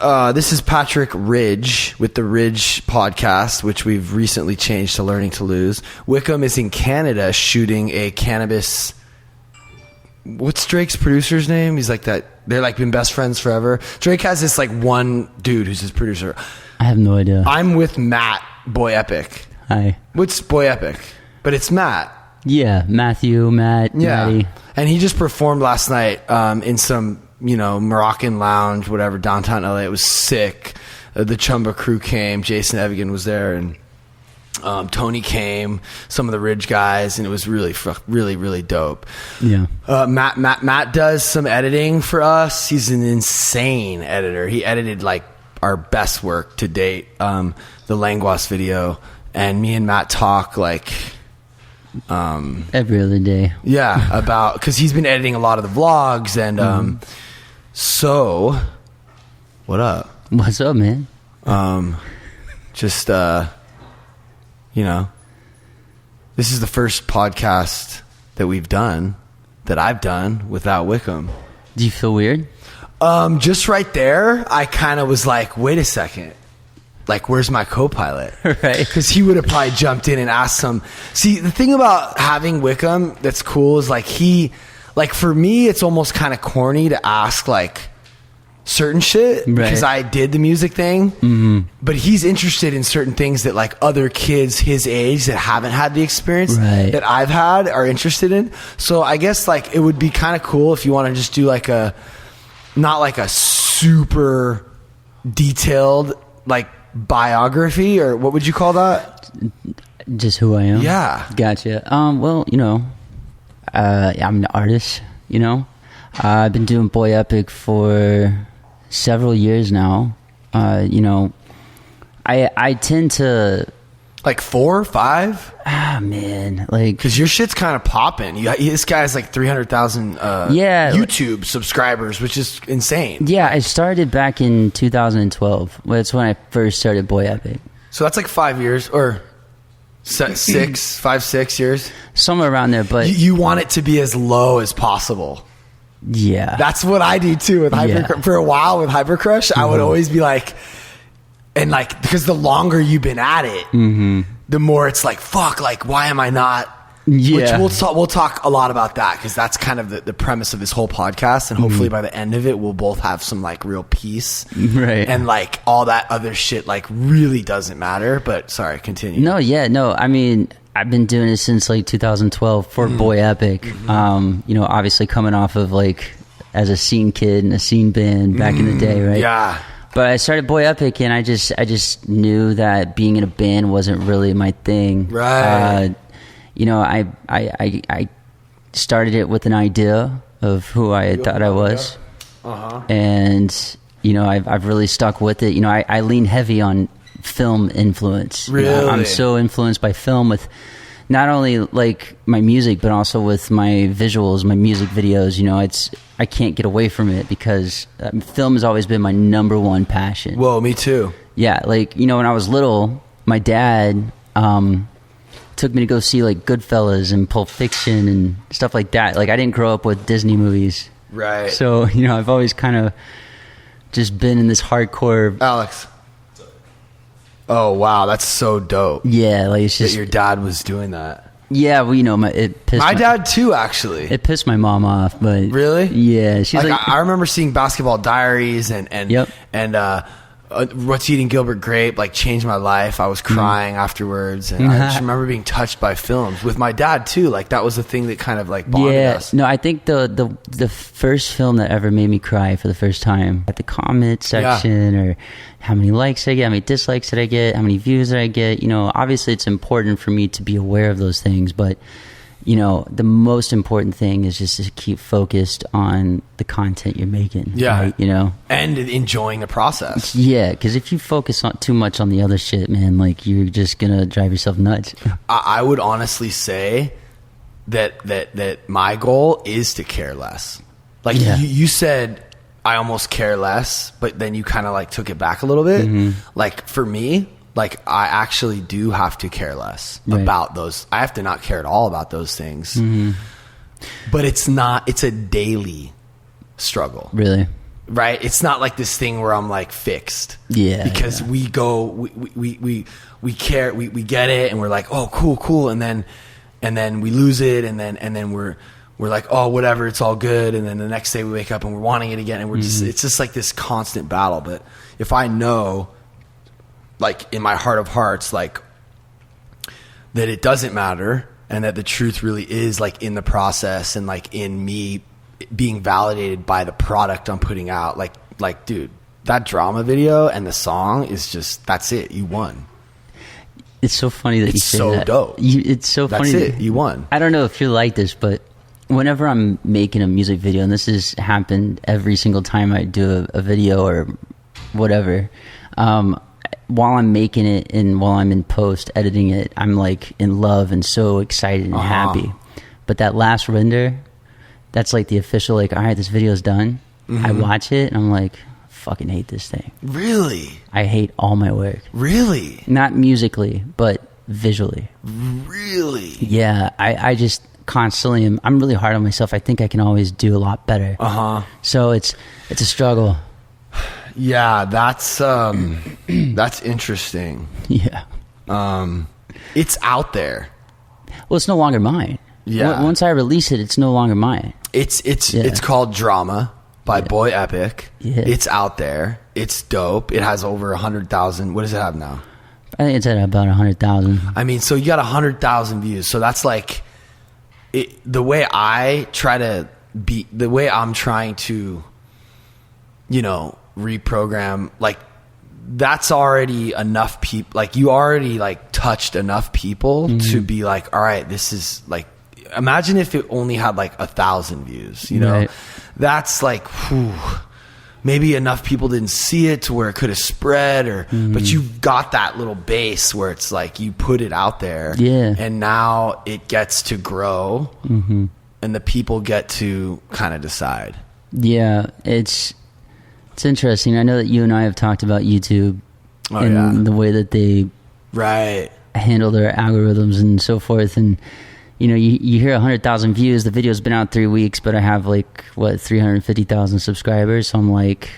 This is Patrick Ridge with the Ridge podcast, which we've recently changed to Learning to Lose. Wickham is in Canada shooting a cannabis... What's Drake's producer's name? He's like that. They're like been best friends forever. Drake has this like one dude who's his producer. I have no idea. I'm with Matt, Boy Epic. Hi. What's Boy Epic? But it's Matt. Yeah, Matt, Matty. And he just performed last night in some, Moroccan lounge, whatever, downtown LA. It was sick. The Chumba crew came. Jason Evigan was there, and Tony came, some of the Ridge guys, and it was really, really dope. Yeah. Matt does some editing for us. He's an insane editor. He edited like our best work to date, the Languas video, and me and Matt talk like every other day. Yeah, about because he's been editing a lot of the vlogs, and so what up? What's up, man? Just this is the first podcast that we've done, that I've done without Wickham. Do you feel weird? Just right there, I kind of was like, wait a second. Like, where's my co-pilot? Right. Because he would have probably jumped in and asked some. See, the thing about having Wickham that's cool is like for me, it's almost kind of corny to ask like certain shit because I did the music thing, but he's interested in certain things that like other kids his age that haven't had the experience that I've had are interested in. So I guess like it would be kind of cool if you want to just do like not like a super detailed like biography, or what would you call that? Just who I am. Yeah. Gotcha. Well, I'm an artist, I've been doing Boy Epic for several years now. I tend to like 4 or 5. Man, like because your shit's kind of popping. This guy has like 300,000 YouTube subscribers, which is insane. Yeah, I started back in 2012. That's when I first started Boy Epic. So that's like 5 years or 6 years, somewhere around there. But you want it to be as low as possible. Yeah, that's what I do too with Hyper. For a while with Hyper Crush, I would always be like, and like because the longer you've been at it, the more it's like fuck. Like why am I not? Yeah, which we'll talk a lot about that because that's kind of the premise of this whole podcast, and hopefully by the end of it, we'll both have some like real peace, right? And like all that other shit like really doesn't matter. But sorry, continue. No. I mean, I've been doing it since like 2012 for Boy Epic. Obviously coming off of like as a scene kid in a scene band back in the day, right? Yeah. But I started Boy Epic, and I just knew that being in a band wasn't really my thing, right? I started it with an idea of who I thought I was, and I've really stuck with it. I lean heavy on film influence. Really, I'm so influenced by film with not only like my music, but also with my visuals, my music videos. I can't get away from it because film has always been my number one passion. Whoa, me too. Yeah, like when I was little, my dad took me to go see like Goodfellas and Pulp Fiction and stuff like that. Like I didn't grow up with Disney movies, right? So I've always kind of just been in this hardcore. Alex. Oh wow, that's so dope. Yeah, like it's just that your dad was doing that. Yeah, well, it pissed my dad too. Actually, it pissed my mom off. But really, yeah, she's like I remember seeing Basketball Diaries and What's Eating Gilbert Grape like changed my life. I was crying afterwards, and I just remember being touched by films with my dad too. Like that was the thing that kind of like bonded us. No, I think the first film that ever made me cry for the first time at the comment section, or how many likes did I get, how many dislikes did I get, how many views did I get. Obviously it's important for me to be aware of those things, but the most important thing is just to keep focused on the content you're making. Yeah. Right? And enjoying the process. Yeah, because if you focus on too much on the other shit, man, like you're just going to drive yourself nuts. I would honestly say that my goal is to care less. Like you said, I almost care less, but then you kind of like took it back a little bit. Like for me, like I actually do have to care less about those. I have to not care at all about those things. But it's a daily struggle. Really? right? It's not like this thing where I'm like fixed. Yeah. Because we care, we get it, and we're like, oh, cool. And then we lose it, and then we're like, oh, whatever, it's all good. And then the next day we wake up and we're wanting it again. And we're it's just like this constant battle. But if I know, like in my heart of hearts, like that it doesn't matter, and that the truth really is like in the process, and like in me being validated by the product I'm putting out, like dude, that drama video and the song is just, that's it. You won. It's so funny that you say that. It's so dope. It's so funny. That's it. You won. I don't know if you're like this, but whenever I'm making a music video, and this has happened every single time I do a video or whatever, while I'm making it and while I'm in post editing it, I'm like in love and so excited and happy. But that last render, that's like the official, like, all right, this video's done. I watch it and I'm like, fucking hate this thing. Really? I hate all my work. Really? Not musically, but visually. Really? Yeah, I just constantly I'm really hard on myself. I think I can always do a lot better. So it's a struggle. Yeah, that's interesting. Yeah. It's out there. Well, it's no longer mine. Yeah. Once I release it, it's no longer mine. It's called Drama by Boy Epic. Yeah. It's out there. It's dope. It has over 100,000. What does it have now? I think it's at about 100,000. I mean, so you got 100,000 views. So that's like the way I'm trying to, reprogram, like, that's already enough people. Like, you already like touched enough people to be like, all right, this is like, imagine if it only had like 1,000 views, Right. That's like, maybe enough people didn't see it to where it could have spread, but you've got that little base where it's like you put it out there, and now it gets to grow, and the people get to kind of decide. Yeah, it's interesting. I know that you and I have talked about YouTube and the way that they handle their algorithms and so forth, and you hear 100,000 views. The video's been out 3 weeks, but I have 350,000 subscribers. So I'm like,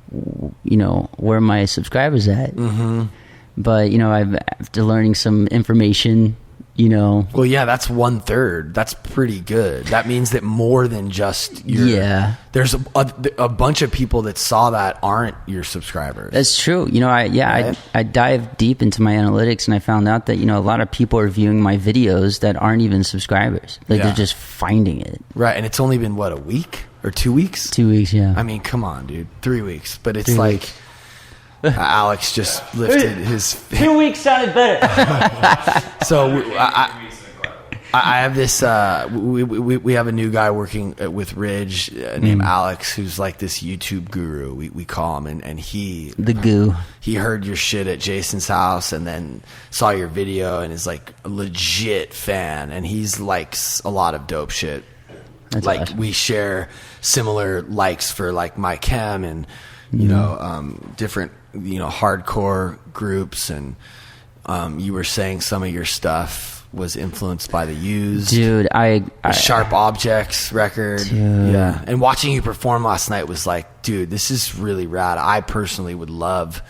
where are my subscribers at? But after learning some information, Well, yeah, that's 1/3. That's pretty good. That means that more than just there's a bunch of people that saw that aren't your subscribers. That's true. I dived deep into my analytics, and I found out that a lot of people are viewing my videos that aren't even subscribers. They're just finding it. Right, and it's only been a week or 2 weeks? 2 weeks, yeah. I mean, come on, dude. 3 weeks, but it's like Alex just lifted his 2 weeks sounded better. So I have this. We have a new guy working with Ridge named Alex, who's like this YouTube guru. We call him, and he the goo. He heard your shit at Jason's house, and then saw your video, and is like a legit fan. And he's likes a lot of dope shit. That's like awesome. We share similar likes for like My Chem and different hardcore groups, and you were saying some of your stuff was influenced by the Used, dude. I Sharp Objects record, dude. Yeah. And watching you perform last night was like, dude, this is really rad. I personally would love.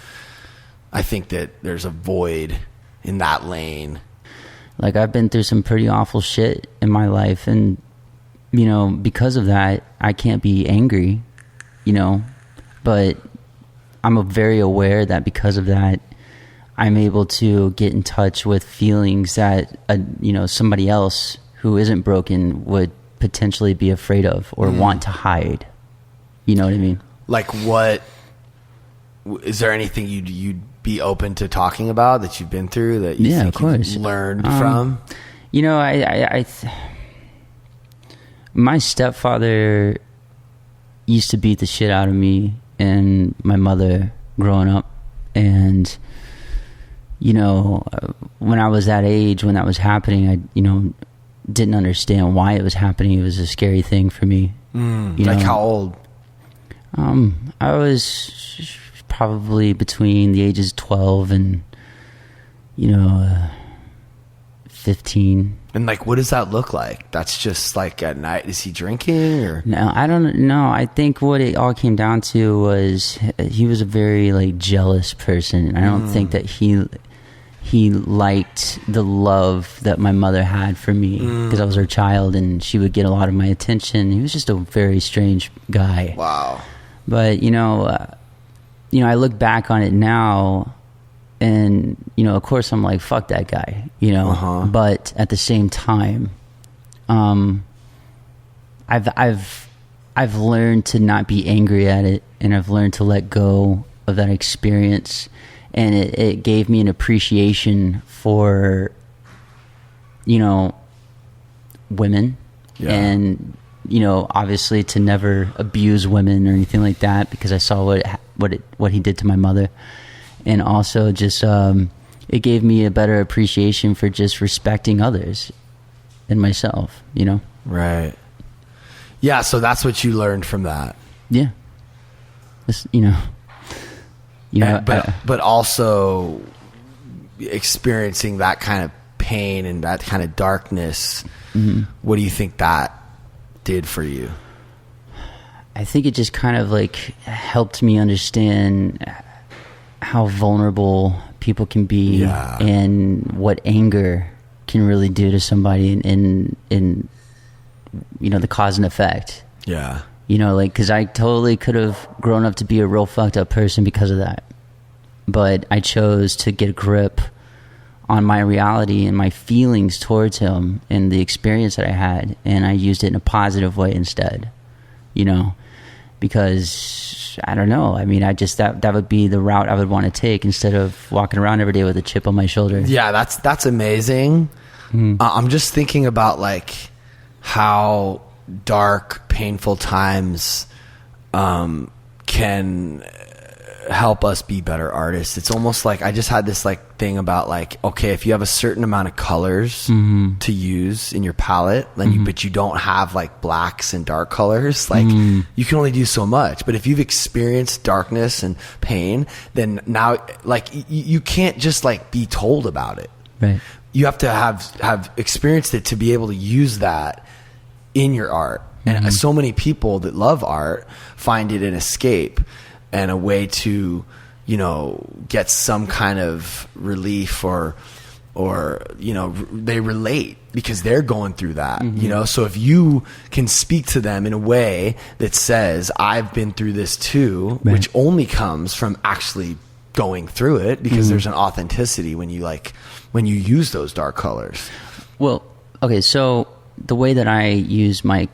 I think that there's a void in that lane. Like, I've been through some pretty awful shit in my life, and because of that, I can't be angry, but I'm very aware that because of that, I'm able to get in touch with feelings that somebody else who isn't broken would potentially be afraid of or want to hide. You know what I mean? Like, what is there anything you'd be open to talking about that you've been through that you think you've learned from? My stepfather used to beat the shit out of me and my mother growing up, and when I was that age, when that was happening, I didn't understand why it was happening. It was a scary thing for me. Like, how old? I was probably between the ages 12 and 15. And like, what does that look like? That's just like at night. Is he drinking or? No, I don't know. I think what it all came down to was he was a very like jealous person. I don't think that he liked the love that my mother had for me because I was her child and she would get a lot of my attention. He was just a very strange guy. Wow. But I look back on it now. And, of course I'm like, fuck that guy, but at the same time, I've learned to not be angry at it, and I've learned to let go of that experience. And it gave me an appreciation for, women and, obviously to never abuse women or anything like that, because I saw what he did to my mother. And also just it gave me a better appreciation for just respecting others and myself, Right. Yeah, so that's what you learned from that. Yeah. Just, but also experiencing that kind of pain and that kind of darkness, what do you think that did for you? I think it just kind of like helped me understand how vulnerable people can be and what anger can really do to somebody in the cause and effect. Yeah. Because I totally could have grown up to be a real fucked up person because of that. But I chose to get a grip on my reality and my feelings towards him and the experience that I had, and I used it in a positive way instead, because I don't know. I mean, that would be the route I would want to take instead of walking around every day with a chip on my shoulder. Yeah, that's amazing. I'm just thinking about like how dark, painful times can help us be better artists. It's almost like I just had this like thing about like, okay, if you have a certain amount of colors to use in your palette, then but you don't have like blacks and dark colors, like you can only do so much. But if you've experienced darkness and pain, then now like you can't just like be told about it. Right. You have to have experienced it to be able to use that in your art. And so many people that love art find it an escape and a way to, get some kind of relief or they relate because they're going through that, So if you can speak to them in a way that says, I've been through this too, right, which only comes from actually going through it, because there's an authenticity when you use those dark colors. Well, okay. So the way that I use my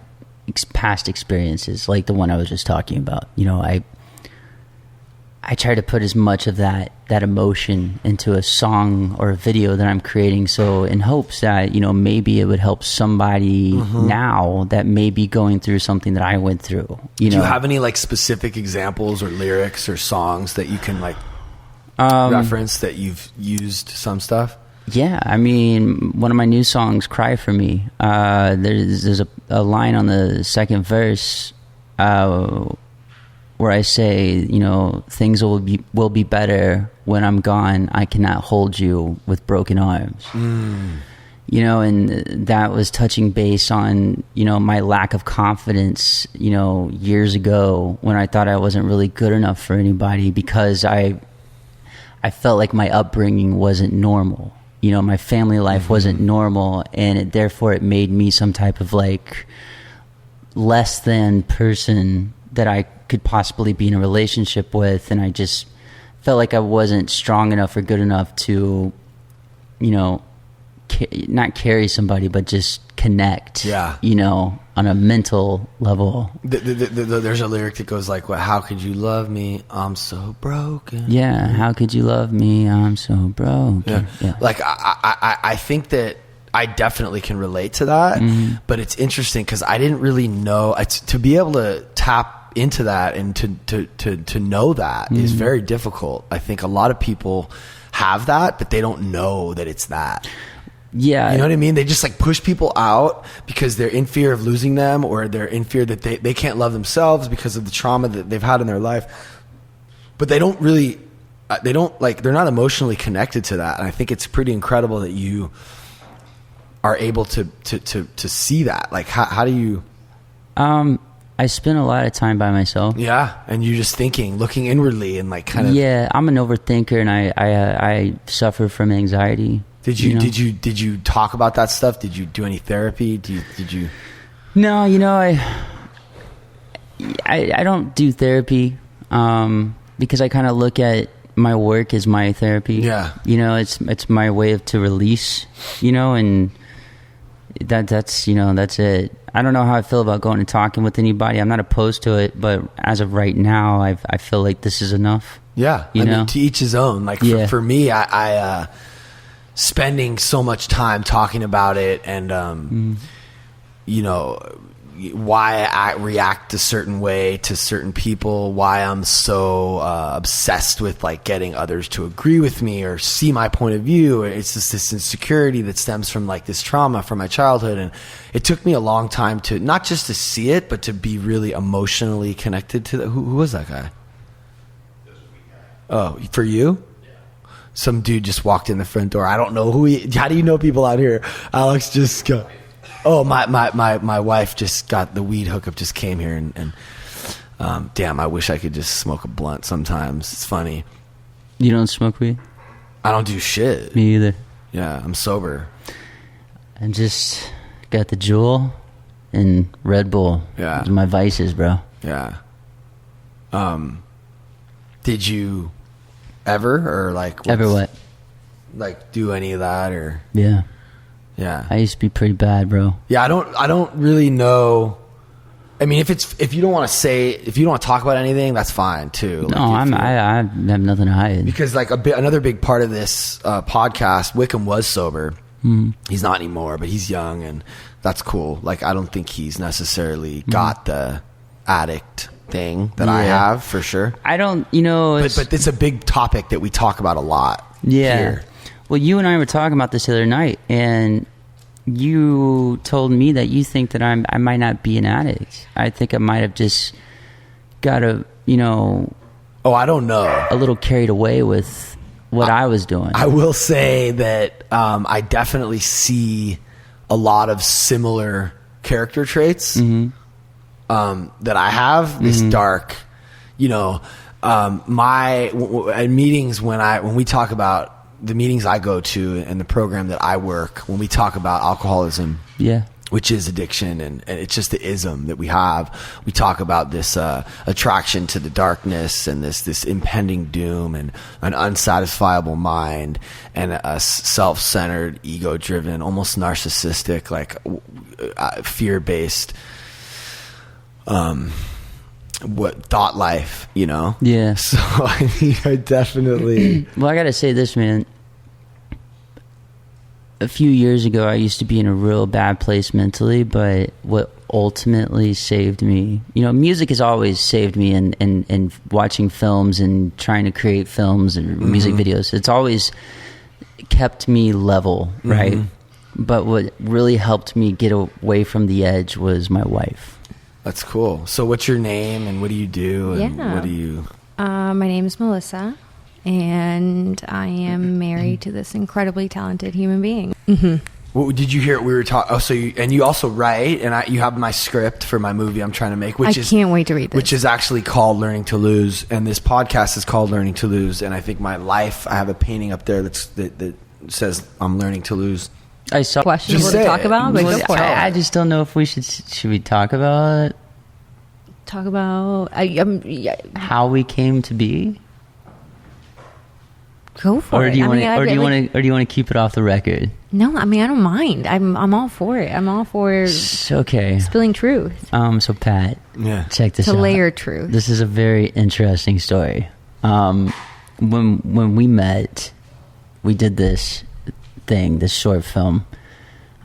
past experiences, like the one I was just talking about, I try to put as much of that emotion into a song or a video that I'm creating. So in hopes that, maybe it would help somebody now that may be going through something that I went through. Do you have any like specific examples or lyrics or songs that you can like reference that you've used some stuff? Yeah, I mean, one of my new songs, "Cry for Me." There's a line on the second verse where I say, things will be better when I'm gone. I cannot hold you with broken arms. And that was touching base on my lack of confidence. Years ago when I thought I wasn't really good enough for anybody because I felt like my upbringing wasn't normal. My family life wasn't normal, and therefore it made me some type of like less than person that I could possibly be in a relationship with. And I just felt like I wasn't strong enough or good enough to, not carry somebody, but just connect, on a mental level. There's a lyric that goes like, well, how could you love me? I'm so broken. Yeah. How could you love me? I'm so broken. Yeah. Like, I think that I definitely can relate to that, but it's interesting because I didn't really know to be able to tap into that and to know that is very difficult. I think a lot of people have that, but they don't know that it's that. Yeah. You know what I mean? They just like push people out because they're in fear of losing them, or they're in fear that they can't love themselves because of the trauma that they've had in their life. But they don't really, they're not emotionally connected to that. And I think it's pretty incredible that you are able to see that? Like, how do you? I spend a lot of time by myself. Yeah, and you're just thinking, looking inwardly, and like kind of. Yeah, I'm an overthinker, and I suffer from anxiety. Did you talk about that stuff? Did you do any therapy? Did you? No, I don't do therapy because I kind of look at my work as my therapy. Yeah, it's my way to release. And that's it. I don't know how I feel about going and talking with anybody. I'm not opposed to it, but as of right now, I feel like this is enough. Yeah, I mean, to each his own. Like for me, I spending so much time talking about it, and why I react a certain way to certain people, why I'm so obsessed with like getting others to agree with me or see my point of view. It's just this insecurity that stems from like this trauma from my childhood, and it took me a long time to not just to see it, but to be really emotionally connected to who was that guy? Oh, for you? Some dude just walked in the front door. I don't know how do you know people out here? Alex just got. Oh, my wife just got the weed hookup, just came here, and damn, I wish I could just smoke a blunt sometimes. It's funny. You don't smoke weed? I don't do shit. Me either. Yeah, I'm sober. I just got the Juul and Red Bull. Yeah. Those are my vices, bro. Yeah. Did you ever, or like... Ever what? Like, do any of that, or... Yeah. Yeah, I used to be pretty bad, bro. Yeah, I don't really know. I mean, if you don't want to talk about anything, that's fine too. No, I have nothing to hide. Because like another big part of this podcast, Wickham was sober. He's not anymore, but he's young, and that's cool. Like, I don't think he's necessarily got the addict thing that I have, for sure. I don't, but it's a big topic that we talk about a lot. Yeah. Here. Well, you and I were talking about this the other night, and you told me that you think that I might not be an addict. I think I might have just got I don't know. A little carried away with what I was doing. I will say that I definitely see a lot of similar character traits that I have. This dark, at meetings when we talk about the meetings I go to and the program that I work, when we talk about alcoholism, which is addiction, and it's just the ism that we have, we talk about this attraction to the darkness and this impending doom and an unsatisfiable mind and a self-centered, ego-driven, almost narcissistic, like fear-based thought life, Yeah. So I mean, I definitely. Well, I gotta say this, man. A few years ago, I used to be in a real bad place mentally, but what ultimately saved me, music has always saved me, and watching films and trying to create films and music videos, it's always kept me level, right? But what really helped me get away from the edge was my wife. That's cool. So what's your name and what do you do? And what do you... My name is Melissa, and I am married to this incredibly talented human being. What did you hear? We were talking... Oh, so you also write, and you have my script for my movie I'm trying to make, I can't wait to read this. Which is actually called Learning to Lose, and this podcast is called Learning to Lose, and I think my life, I have a painting up there that says I'm learning to lose. I saw questionable to talk about, but go for it. I just don't know if we should we talk about how we came to be. Go for it. Do you want to keep it off the record? No, I mean, I don't mind. I'm all for it. I'm all for spilling truth. So Pat, check this out. To layer truth. This is a very interesting story. When we met, we did this short film.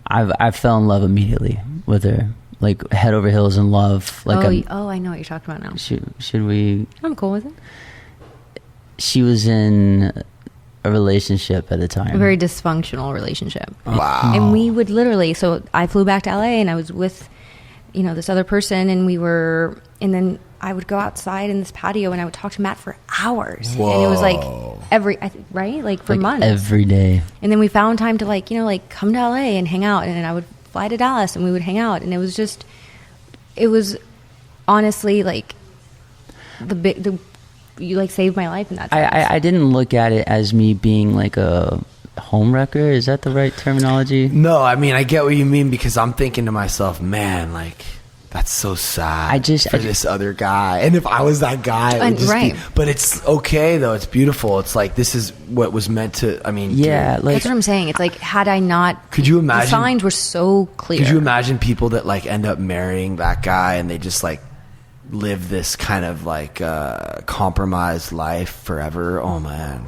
I fell in love immediately with her, like head over heels in love. Like I know what you're talking about now. Should we? I'm cool with it. She was in a relationship at the time, a very dysfunctional relationship. Wow. And we would literally. So I flew back to LA, and I was with, this other person, and and then I would go outside in this patio, and I would talk to Matt for hours. Whoa. And it was like right? Like for like months. every day. And then we found time to like, come to LA and hang out. And then I would fly to Dallas and we would hang out. And it was honestly like you like saved my life in that sense. I didn't look at it as me being like a homewrecker. Is that the right terminology? No, I mean, I get what you mean, because I'm thinking to myself, man, like, that's so sad for this other guy. And if I was that guy, it would just be, but it's okay though. It's beautiful. It's like, this is what was meant to, I mean, yeah, dude, like, that's what I'm saying. It's like, had I not, could you imagine, the signs were so clear. Could you imagine people that like end up marrying that guy and they just like live this kind of like compromised life forever? Oh man.